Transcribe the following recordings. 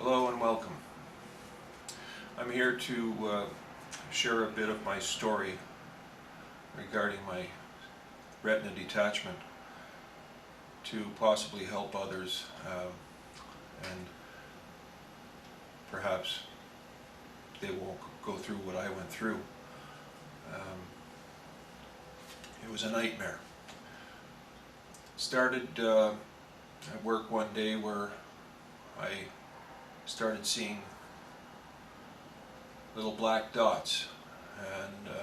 Hello and welcome. I'm here to share a bit of my story regarding my retina detachment to possibly help others and perhaps they won't go through what I went through. It was a nightmare. Started at work one day where I started seeing little black dots and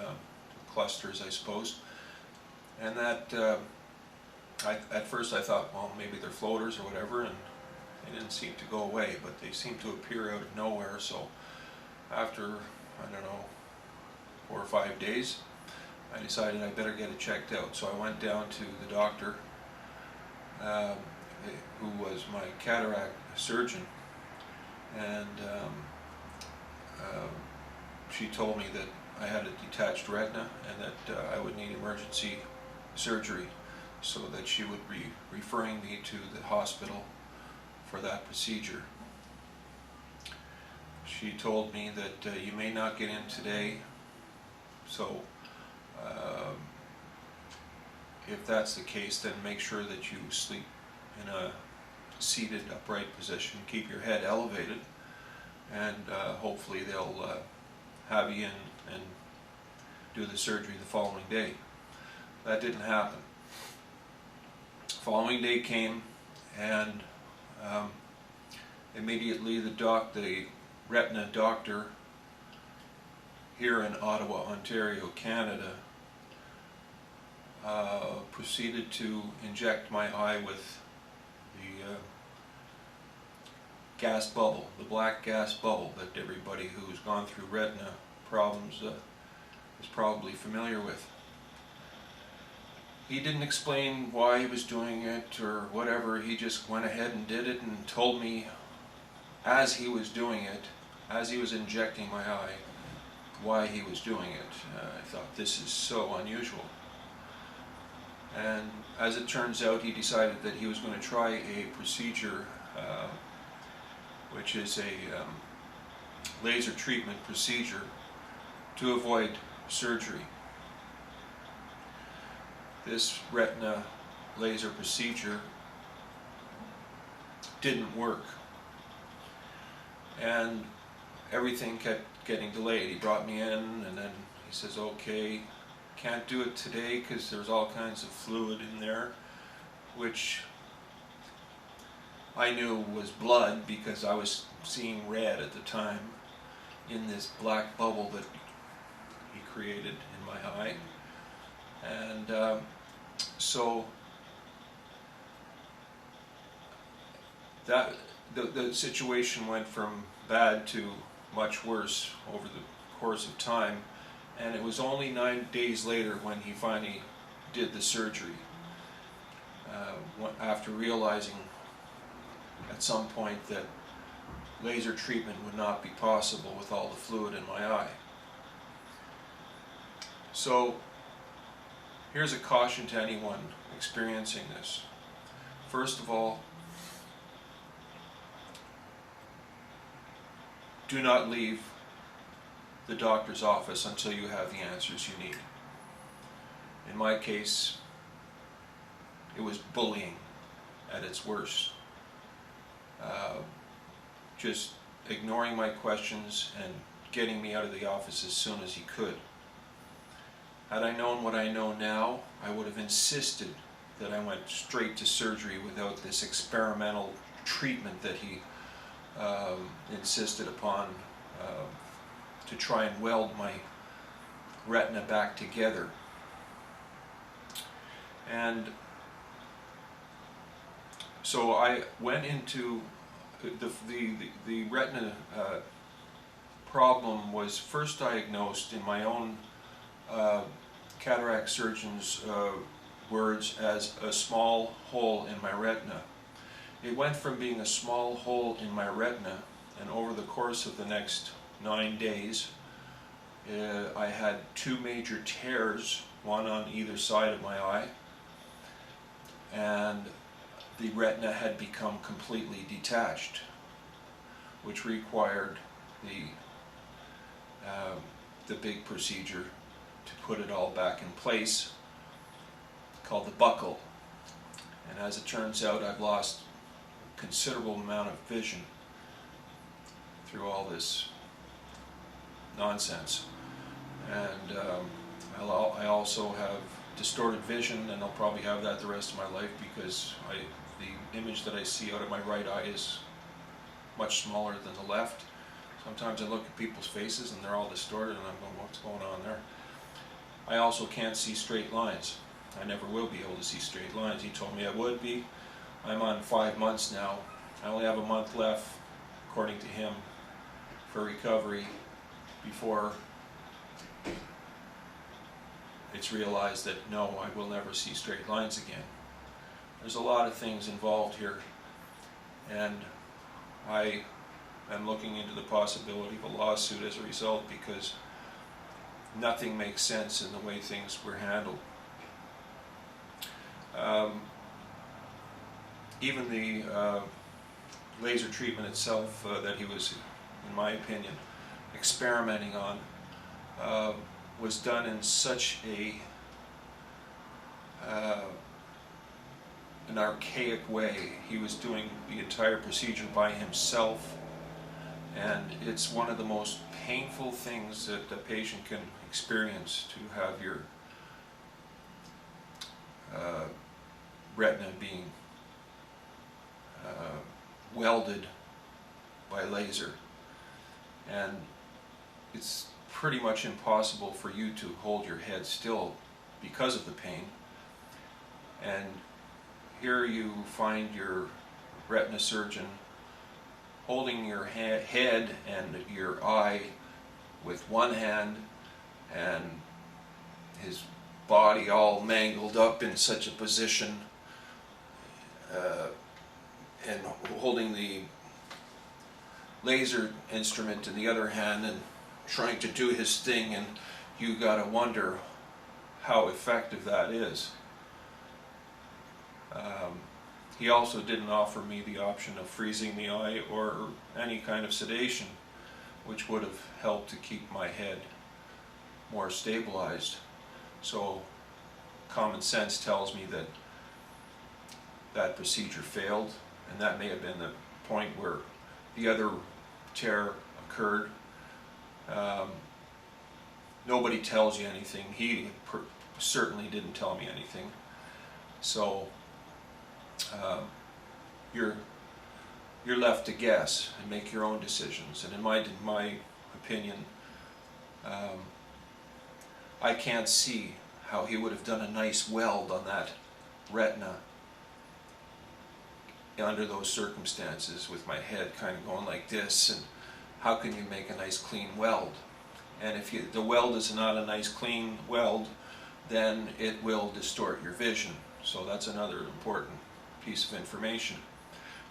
clusters, I suppose, and that at first I thought, well, maybe they're floaters or whatever, and they didn't seem to go away, but they seemed to appear out of nowhere. So after, I don't know, 4 or 5 days, I decided I better get it checked out. So I went down to the doctor, who was my cataract surgeon, and she told me that I had a detached retina and that I would need emergency surgery, so that she would be referring me to the hospital for that procedure. She told me that you may not get in today, so if that's the case, then make sure that you sleep in a seated upright position, keep your head elevated, and hopefully they'll have you in and do the surgery the following day. That didn't happen. Following day came, and immediately the retina doctor here in Ottawa, Ontario, Canada, proceeded to inject my eye with the gas bubble, the black gas bubble that everybody who's gone through retina problems is probably familiar with. He didn't explain why he was doing it or whatever. He just went ahead and did it and told me as he was doing it, as he was injecting my eye, why he was doing it. I thought, this is so unusual. And as it turns out, he decided that he was going to try a procedure which is a laser treatment procedure to avoid surgery. This retina laser procedure didn't work, and everything kept getting delayed. He brought me in, and then he says, okay, can't do it today because there's all kinds of fluid in there, which I knew was blood because I was seeing red at the time in this black bubble that he created in my eye. And so that the situation went from bad to much worse over the course of time, and it was only 9 days later when he finally did the surgery, after realizing at some point that laser treatment would not be possible with all the fluid in my eye. So here's a caution to anyone experiencing this. First of all, do not leave the doctor's office until you have the answers you need. In my case, it was bullying at its worst. Just ignoring my questions and getting me out of the office as soon as he could. Had I known what I know now, I would have insisted that I went straight to surgery without this experimental treatment that he insisted upon to try and weld my retina back together. And so I went into the retina problem was first diagnosed in my own cataract surgeon's words as a small hole in my retina. It went from being a small hole in my retina, and over the course of the next 9 days I had 2 major tears, one on either side of my eye, and the retina had become completely detached. which required the big procedure to put it all back in place, called the buckle. And as it turns out, I've lost a considerable amount of vision through all this nonsense. And I also have distorted vision, and I'll probably have that the rest of my life, because the image that I see out of my right eye is much smaller than the left. Sometimes I look at people's faces and they're all distorted, and I'm going, what's going on there? I also can't see straight lines. I never will be able to see straight lines. He told me I would be. I'm on 5 months now. I only have a month left, according to him, for recovery before it's realized that no, I will never see straight lines again. There's a lot of things involved here, and I am looking into the possibility of a lawsuit as a result, because nothing makes sense in the way things were handled. Even the laser treatment itself that he was, in my opinion, experimenting on was done in such an archaic way. He was doing the entire procedure by himself, and it's one of the most painful things that a patient can experience, to have your retina being welded by laser. And it's pretty much impossible for you to hold your head still because of the pain. And here you find your retina surgeon holding your head and your eye with one hand, and his body all mangled up in such a position, and holding the laser instrument in the other hand and trying to do his thing, and you gotta wonder how effective that is. He also didn't offer me the option of freezing the eye or any kind of sedation, which would have helped to keep my head more stabilized. So common sense tells me that that procedure failed, and that may have been the point where the other tear occurred. Nobody tells you anything. He certainly didn't tell me anything. So you're left to guess and make your own decisions. And in my opinion, I can't see how he would have done a nice weld on that retina under those circumstances, with my head kind of going like this. And how can you make a nice clean weld? And if the weld is not a nice clean weld, then it will distort your vision. So that's another important piece of information.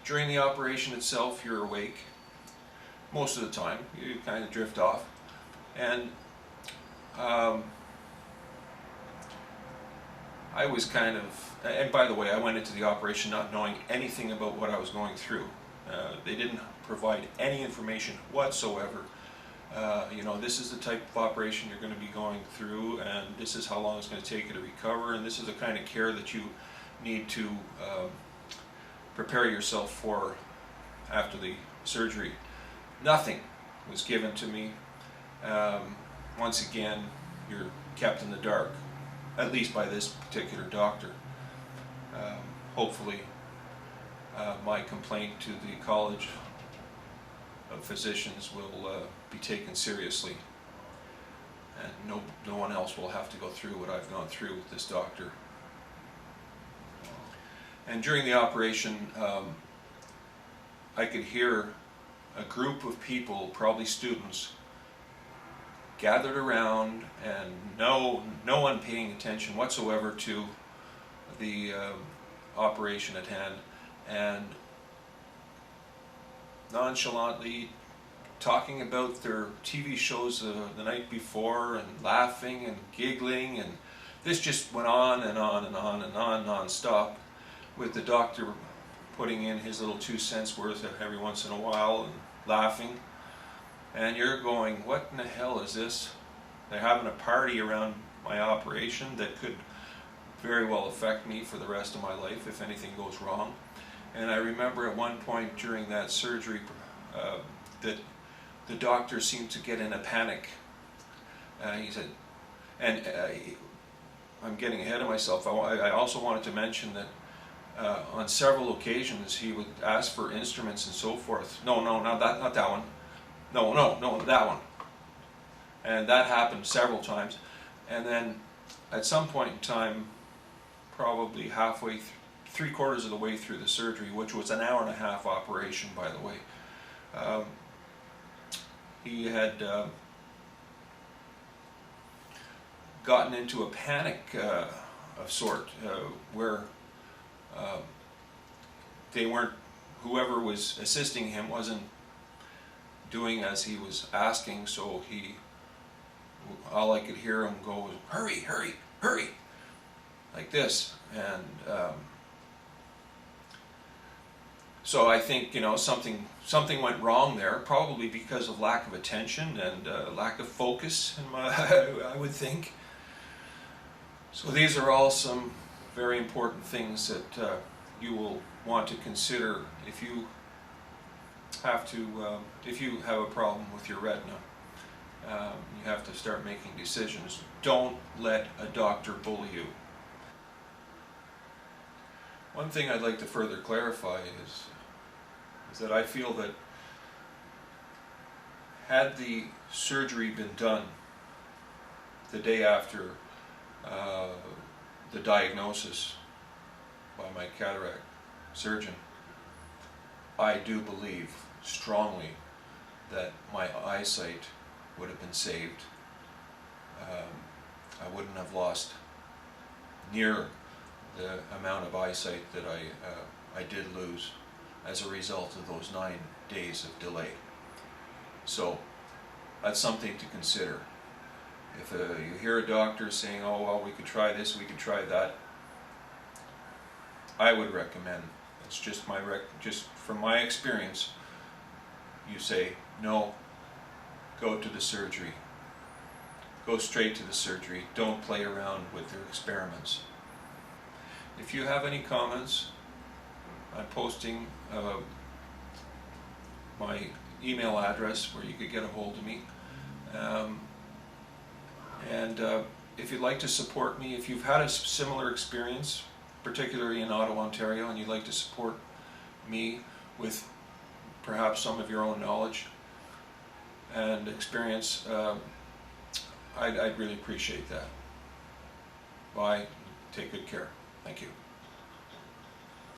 During the operation itself, you're awake most of the time. You kind of drift off. And I was kind of, and by the way, I went into the operation not knowing anything about what I was going through. They didn't provide any information whatsoever. You know, this is the type of operation you're going to be going through, and this is how long it's going to take you to recover, and this is the kind of care that you need to prepare yourself for after the surgery. Nothing was given to me. Once again, you're kept in the dark, at least by this particular doctor. Hopefully my complaint to the College of Physicians will be taken seriously, and no one else will have to go through what I've gone through with this doctor. And during the operation, I could hear a group of people, probably students, gathered around, and no one paying attention whatsoever to the operation at hand, and nonchalantly talking about their TV shows the night before, and laughing and giggling, and this just went on and on and on and on non-stop, with the doctor putting in his little 2 cents worth every once in a while and laughing. And you're going, what in the hell is this? They're having a party around my operation that could very well affect me for the rest of my life if anything goes wrong. And I remember at one point during that surgery that the doctor seemed to get in a panic. He said, and I'm getting ahead of myself. I also wanted to mention that on several occasions he would ask for instruments and so forth. No, not that one. No, that one. And that happened several times. And then at some point in time, probably halfway, 3/4 of the way through the surgery, which was an 1.5 hour operation, by the way, he had gotten into a panic of sort, where they weren't, whoever was assisting him wasn't doing as he was asking, so all I could hear him go was, hurry, hurry, hurry, like this. And so I think, something went wrong there, probably because of lack of attention and lack of focus, I would think. So these are all some very important things that you will want to consider if you have a problem with your retina. You have to start making decisions. Don't let a doctor bully you. One thing I'd like to further clarify is that I feel that had the surgery been done the day after the diagnosis by my cataract surgeon, I do believe strongly that my eyesight would have been saved. I wouldn't have lost near the amount of eyesight that I did lose as a result of those 9 days of delay. So that's something to consider. If you hear a doctor saying, oh well, we could try this, we could try that, I would recommend, it's just just from my experience, you say, no, go to the surgery. Go straight to the surgery. Don't play around with their experiments. If you have any comments, I'm posting my email address where you could get a hold of me. And if you'd like to support me, if you've had a similar experience, particularly in Ottawa, Ontario, and you'd like to support me with perhaps some of your own knowledge and experience, I'd really appreciate that. Bye. Take good care. Thank you.